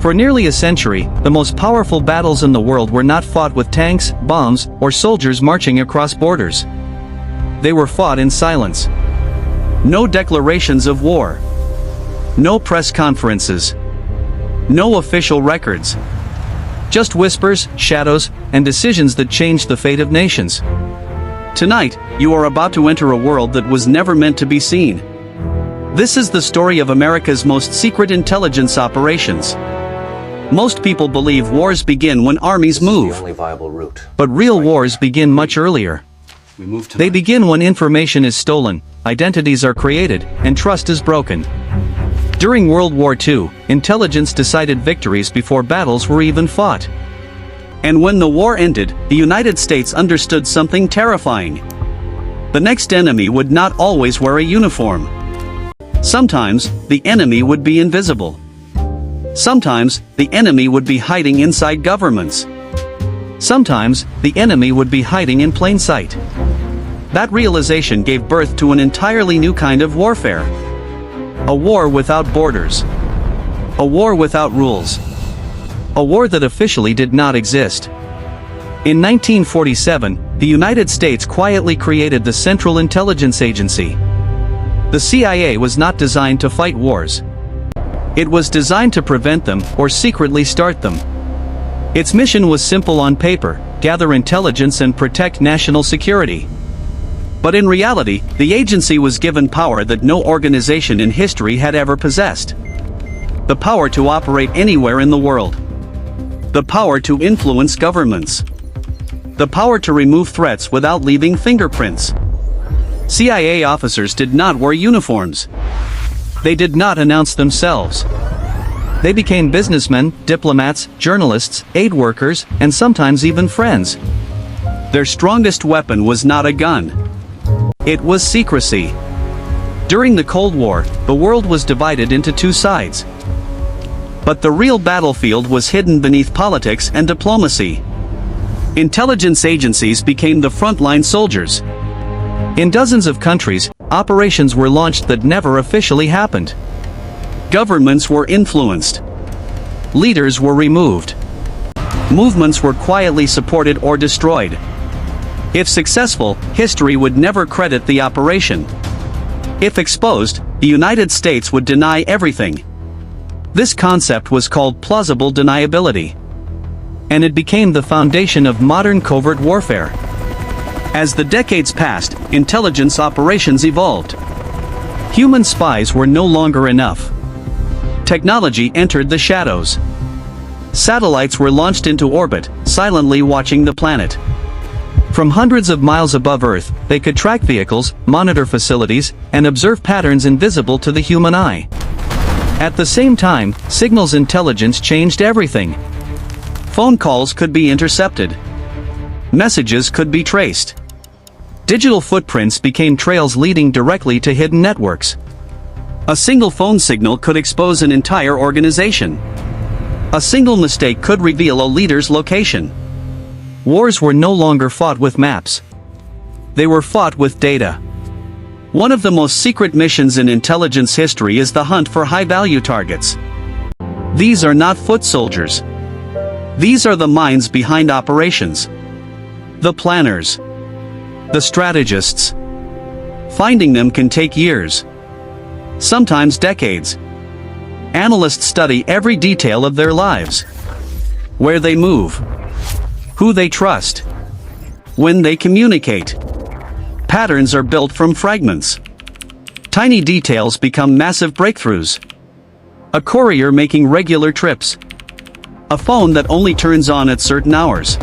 For nearly a century, the most powerful battles in the world were not fought with tanks, bombs, or soldiers marching across borders. They were fought in silence. No declarations of war. No press conferences. No official records. Just whispers, shadows, and decisions that changed the fate of nations. Tonight, you are about to enter a world that was never meant to be seen. This is the story of America's most secret intelligence operations. Most people believe wars begin when armies move. But real wars begin much earlier. They begin when information is stolen, identities are created, and trust is broken. During World War II, intelligence decided victories before battles were even fought. And when the war ended, the United States understood something terrifying. The next enemy would not always wear a uniform. Sometimes, the enemy would be invisible. Sometimes, the enemy would be hiding inside governments. Sometimes, the enemy would be hiding in plain sight. That realization gave birth to an entirely new kind of warfare. A war without borders. A war without rules. A war that officially did not exist. In 1947, the United States quietly created the Central Intelligence Agency. The CIA was not designed to fight wars. It was designed to prevent them or secretly start them. Its mission was simple on paper: gather intelligence and protect national security. But in reality, the agency was given power that no organization in history had ever possessed. The power to operate anywhere in the world. The power to influence governments. The power to remove threats without leaving fingerprints. CIA officers did not wear uniforms. They did not announce themselves. They became businessmen, diplomats, journalists, aid workers, and sometimes even friends. Their strongest weapon was not a gun. It was secrecy. During the Cold War, the world was divided into two sides. But the real battlefield was hidden beneath politics and diplomacy. Intelligence agencies became the frontline soldiers. In dozens of countries, operations were launched that never officially happened. Governments were influenced. Leaders were removed. Movements were quietly supported or destroyed. If successful, history would never credit the operation. If exposed, the United States would deny everything. This concept was called plausible deniability. And it became the foundation of modern covert warfare. As the decades passed, intelligence operations evolved. Human spies were no longer enough. Technology entered the shadows. Satellites were launched into orbit, silently watching the planet. From hundreds of miles above Earth, they could track vehicles, monitor facilities, and observe patterns invisible to the human eye. At the same time, signals intelligence changed everything. Phone calls could be intercepted. Messages could be traced. Digital footprints became trails leading directly to hidden networks. A single phone signal could expose an entire organization. A single mistake could reveal a leader's location. Wars were no longer fought with maps. They were fought with data. One of the most secret missions in intelligence history is the hunt for high-value targets. These are not foot soldiers. These are the minds behind operations. The planners. The strategists. Finding them can take years. Sometimes decades. Analysts study every detail of their lives. Where they move. Who they trust. When they communicate. Patterns are built from fragments. Tiny details become massive breakthroughs. A courier making regular trips. A phone that only turns on at certain hours.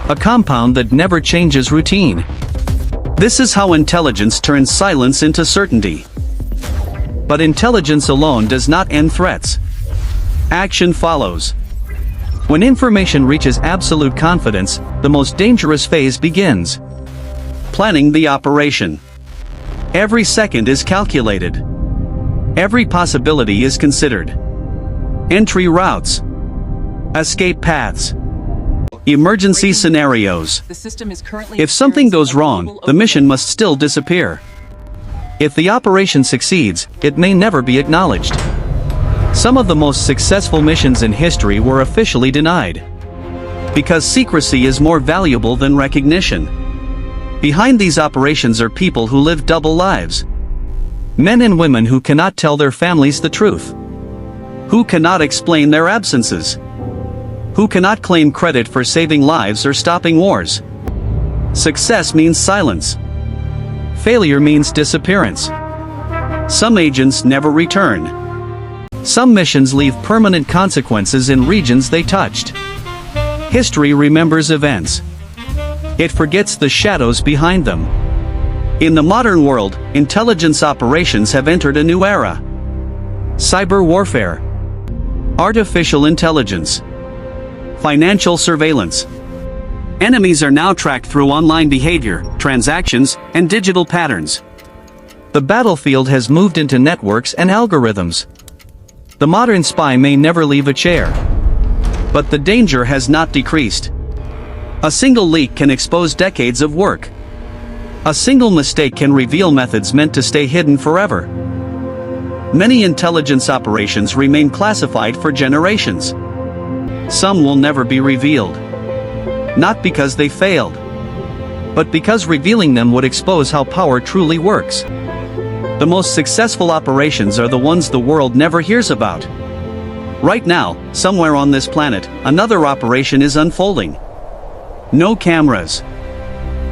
A compound that never changes routine. This is how intelligence turns silence into certainty. But intelligence alone does not end threats. Action follows. When information reaches absolute confidence, the most dangerous phase begins. Planning the operation. Every second is calculated. Every possibility is considered. Entry routes. Escape paths. Emergency scenarios. If something goes wrong, the mission must still disappear. If the operation succeeds, it may never be acknowledged. Some of the most successful missions in history were officially denied. Because secrecy is more valuable than recognition. Behind these operations are people who live double lives. Men and women who cannot tell their families the truth. Who cannot explain their absences. Who cannot claim credit for saving lives or stopping wars. Success means silence. Failure means disappearance. Some agents never return. Some missions leave permanent consequences in regions they touched. History remembers events. It forgets the shadows behind them. In the modern world, intelligence operations have entered a new era. Cyber warfare. Artificial intelligence. Financial surveillance. Enemies are now tracked through online behavior, transactions, and digital patterns. The battlefield has moved into networks and algorithms. The modern spy may never leave a chair. But the danger has not decreased. A single leak can expose decades of work. A single mistake can reveal methods meant to stay hidden forever. Many intelligence operations remain classified for generations. Some will never be revealed. Not because they failed, but because revealing them would expose how power truly works. The most successful operations are the ones the world never hears about. Right now, somewhere on this planet, another operation is unfolding. No cameras.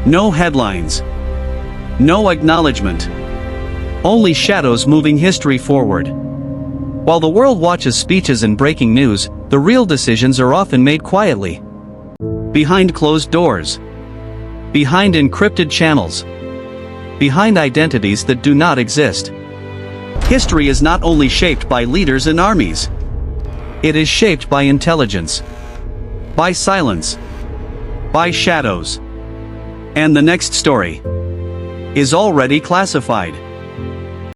No headlines. No acknowledgement. Only shadows moving history forward. While the world watches speeches and breaking news, the real decisions are often made quietly. Behind closed doors. Behind encrypted channels. Behind identities that do not exist. History is not only shaped by leaders and armies. It is shaped by intelligence. By silence. By shadows. And the next story is already classified.